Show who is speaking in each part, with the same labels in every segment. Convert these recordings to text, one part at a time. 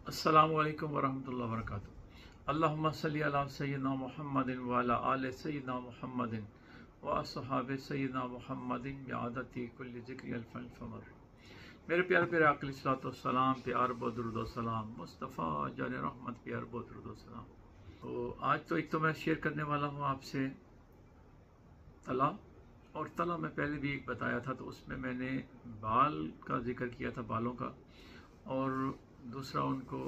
Speaker 1: अस्सलामु अलैकुम वरहमतुल्लाहि वबरकातुहू। अल्लाहुम्मा सल्लि अला सय्यिदिना मुहम्मदिन व अला आलि सय्यिदिना मुहम्मदिन व अस्हाबि सय्यिदिना मुहम्मदिन बिअदति कुल्लि ज़िक्रि अल्फ़ल फ़मर। मेरे प्यारे प्यारे आक़िल सलातो सलाम पे अरब व दुरूद व सलाम मुस्तफ़ा जान रहमत पे अरब व दुरूद व सलाम। तो आज तो एक तो मैं शेयर करने वाला हूँ आपसे तला, और तला मैं पहले भी एक बताया था, तो उसमें मैंने बाल का जिक्र किया था, बालों का। और दूसरा उनको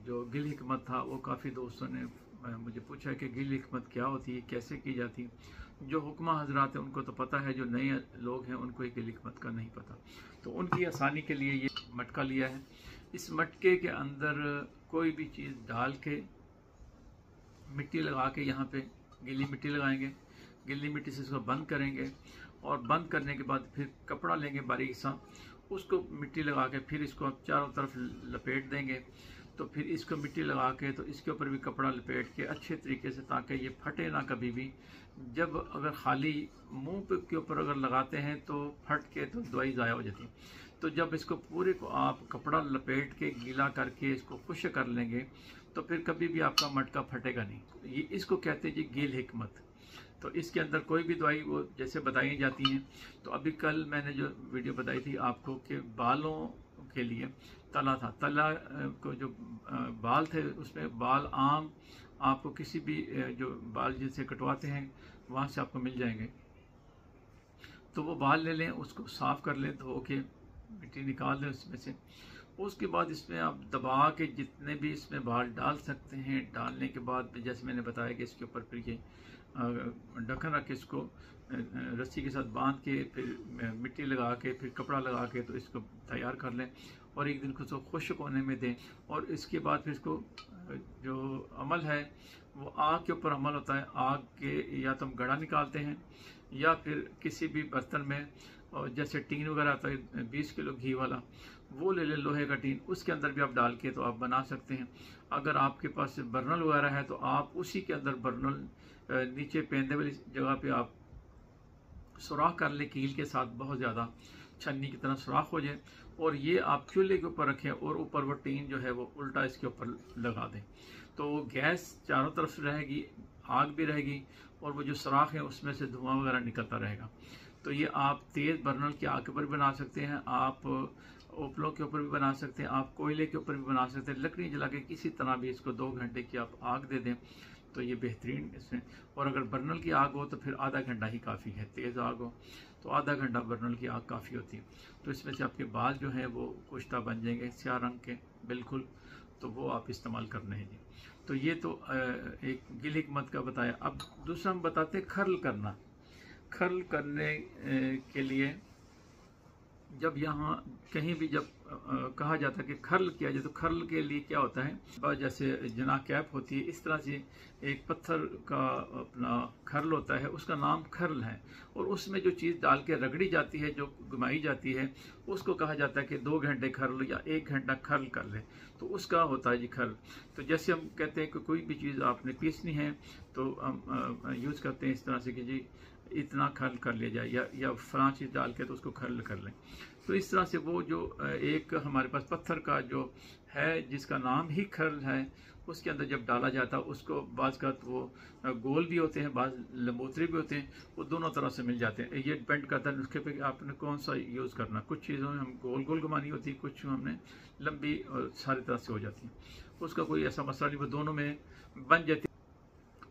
Speaker 1: जो गिल हिकमत था, वो काफ़ी दोस्तों ने मुझे पूछा कि गिल हिकमत क्या होती है, कैसे की जाती है। जो हुक्मा हजरात हैं उनको तो पता है, जो नए लोग हैं उनको गिल हिकमत का नहीं पता। तो उनकी आसानी के लिए ये मटका लिया है। इस मटके के अंदर कोई भी चीज़ डाल के मिट्टी लगा के, यहाँ पे गीली मिट्टी लगाएंगे, गीली मिट्टी से इसको बंद करेंगे, और बंद करने के बाद फिर कपड़ा लेंगे बारीक सा, उसको मिट्टी लगा के फिर इसको आप चारों तरफ लपेट देंगे। तो फिर इसको मिट्टी लगा के तो इसके ऊपर भी कपड़ा लपेट के अच्छे तरीके से, ताकि ये फटे ना कभी भी। जब अगर खाली मुंह पे के ऊपर अगर लगाते हैं तो फट के तो दवाई ज़ाया हो जाती है। तो जब इसको पूरे को आप कपड़ा लपेट के गीला करके इसको खुश कर लेंगे, तो फिर कभी भी आपका मटका फटेगा नहीं। ये इसको कहते हैं जी गिल हिकमत। तो इसके अंदर कोई भी दवाई वो जैसे बताई जाती हैं। तो अभी कल मैंने जो वीडियो बताई थी आपको कि बालों के लिए तला था, तला को जो बाल थे उसमें बाल आम आपको किसी भी जो बाल जिनसे कटवाते हैं वहाँ से आपको मिल जाएंगे। तो वो बाल ले लें, उसको साफ़ कर लें, धो के मिट्टी निकाल दें उसमें से। उसके बाद इसमें आप दबा के जितने भी इसमें बाल डाल सकते हैं, डालने के बाद जैसे मैंने बताया कि इसके ऊपर फिर ये ढक्कन रख के इसको रस्सी के साथ बांध के फिर मिट्टी लगा के फिर कपड़ा लगा के तो इसको तैयार कर लें, और एक दिन को उसको खुश्क होने में दें। और इसके बाद फिर इसको जो अमल है वो आग के ऊपर अमल होता है। आग के या तो हम गड़ा निकालते हैं या फिर किसी भी बर्तन में, और जैसे टीन वगैरह आता है 20 किलो घी वाला, वो ले लें, लोहे का टीन, उसके अंदर भी आप डाल के तो आप बना सकते हैं। अगर आपके पास बर्नल वगैरह है तो आप उसी के अंदर बर्नल नीचे पेंदे वाली जगह पे आप सुराख कर लें कील के साथ, बहुत ज़्यादा छन्नी की तरह सुराख हो जाए, और ये आप चूल्हे के ऊपर रखें और ऊपर वो टीन जो है वो उल्टा इसके ऊपर लगा दें। तो गैस चारों तरफ से रहेगी, आग भी रहेगी, और वो जो सुराख है उसमें से धुआं वगैरह निकलता रहेगा। तो ये आप तेज़ बर्नल की आग के ऊपर भी बना सकते हैं, आप उपलों के ऊपर भी बना सकते हैं, आप कोयले के ऊपर भी बना सकते हैं। लकड़ी जला के किसी तरह भी इसको 2 घंटे की आप आग दे दें तो ये बेहतरीन इसमें। और अगर बर्नल की आग हो तो फिर आधा घंटा ही काफ़ी है, तेज़ आग हो तो आधा घंटा बर्नल की आग काफ़ी होती है। तो इसमें से आपके बाल जो हैं वो कुश्ता बन जाएंगे, स्याह रंग के बिल्कुल, तो वो आप इस्तेमाल करने हैं जी। तो ये तो एक गिल हिकमत का बताया। अब दूसरा हम बताते हैं खर्ल करना। खर्ल करने के लिए जब यहाँ कहीं भी जब कहा जाता है कि खर्ल किया जाए, तो खर्ल के लिए क्या होता है, जैसे जना कैप होती है, इस तरह से एक पत्थर का अपना खर्ल होता है, उसका नाम खर्ल है। और उसमें जो चीज़ डाल के रगड़ी जाती है, जो घुमाई जाती है, उसको कहा जाता है कि 2 घंटे खर्ल या 1 घंटा खर्ल कर ले, तो उसका होता है जी खर्ल। तो जैसे हम कहते हैं कि कोई भी चीज़ आपने पीसनी है तो हम यूज़ करते हैं इस तरह से कि जी इतना खर्ल कर लिया जाए, या फलां चीज़ डाल के तो उसको खर्ल कर लें। तो इस तरह से वो जो एक हमारे पास पत्थर का जो है जिसका नाम ही खर्ल है, उसके अंदर जब डाला जाता है उसको बाज़ का तो वो गोल भी होते हैं, बाज़ लंबोतरे भी होते हैं, वो दोनों तरह से मिल जाते हैं। ये डिपेंड करता है नुस्खे पे कि आपने कौन सा यूज़ करना। कुछ चीज़ों में हम गोल गोल घुमानी होती है, कुछ हमने लंबी और सारी तरह से हो जाती है, उसका कोई ऐसा मसला नहीं, वो दोनों में बन जाती है।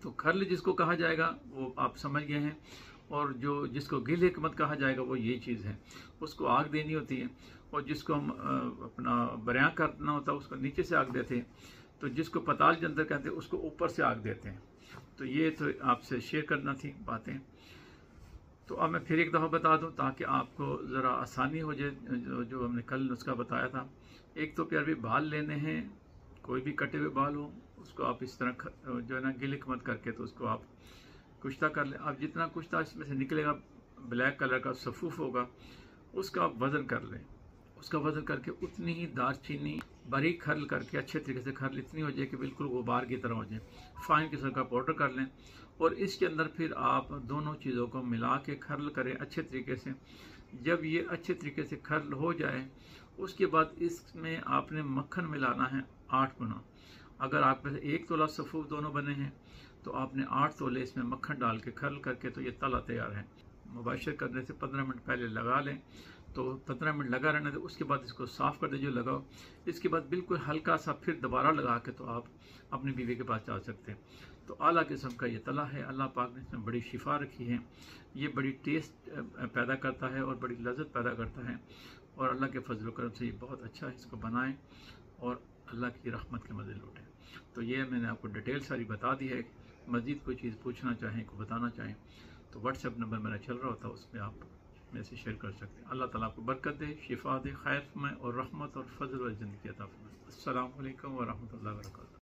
Speaker 1: तो खर्ल जिसको कहा जाएगा वो आप समझ गए हैं, और जो जिसको गिल हिकमत कहा जाएगा वो ये चीज़ है। उसको आग देनी होती है, और जिसको हम अपना बयां करना होता है उसको नीचे से आग देते हैं, तो जिसको पताल जंतर कहते हैं उसको ऊपर से आग देते हैं। तो ये तो आपसे शेयर करना थी बातें। तो अब मैं फिर एक दफ़ा बता दूं ताकि आपको ज़रा आसानी हो जाए, जो हमने कल नुस्खा बताया था। एक तो प्यार भी बाल लेने हैं, कोई भी कटे हुए बाल हो, उसको आप इस तरह जो है ना गिल हिकमत करके तो उसको आप कुश्ता कर लें। अब जितना कुश्ता इसमें से निकलेगा ब्लैक कलर का सफ़ूफ होगा, उसका आप वज़न कर लें। उसका वज़न करके उतनी ही दारचीनी बारीक खर्ल करके अच्छे तरीके से खर्ल इतनी हो जाए कि बिल्कुल गुबार की तरह हो जाए, फाइन किस्म का पाउडर कर लें। और इसके अंदर फिर आप दोनों चीज़ों को मिला के खर्ल करें अच्छे तरीके से। जब ये अच्छे तरीके से खर्ल हो जाए उसके बाद इसमें आपने मक्खन मिलाना है 8 गुना। अगर आप में से 1 तोला सफ़ूफ दोनों बने हैं तो आपने 8 तोले इसमें मक्खन डाल के खरल करके तो ये तला तैयार है। मुबाशर करने से 15 मिनट पहले लगा लें, तो 15 मिनट लगा रहने दे। उसके बाद इसको साफ़ कर दीजिए, लगाओ। इसके बाद बिल्कुल हल्का सा फिर दोबारा लगा के तो आप अपनी बीवी के पास जा सकते हैं। तो आला किस्म का ये तला है। अल्लाह पाक ने इसमें बड़ी शिफा रखी है। ये बड़ी टेस्ट पैदा करता है और बड़ी लज़्ज़त पैदा करता है, और अल्लाह के फजल करम से ये बहुत अच्छा है। इसको बनाएं और अल्लाह की रहमत के मज़े लूटें। तो ये मैंने आपको डिटेल सारी बता दी है। मज़ीद कोई चीज़ पूछना चाहें, को बताना चाहें तो व्हाट्सएप नंबर मेरा चल रहा होता है, उसमें आप मेरे से शेयर कर सकते हैं। अल्लाह ताला आपको बरकत दे, शिफा दे, खैर में और रहमत और फजल व ज़िंदगी अता फरमाए। अस्सलामु अलैकुम व रहमतुल्लाहि व बरकातहू।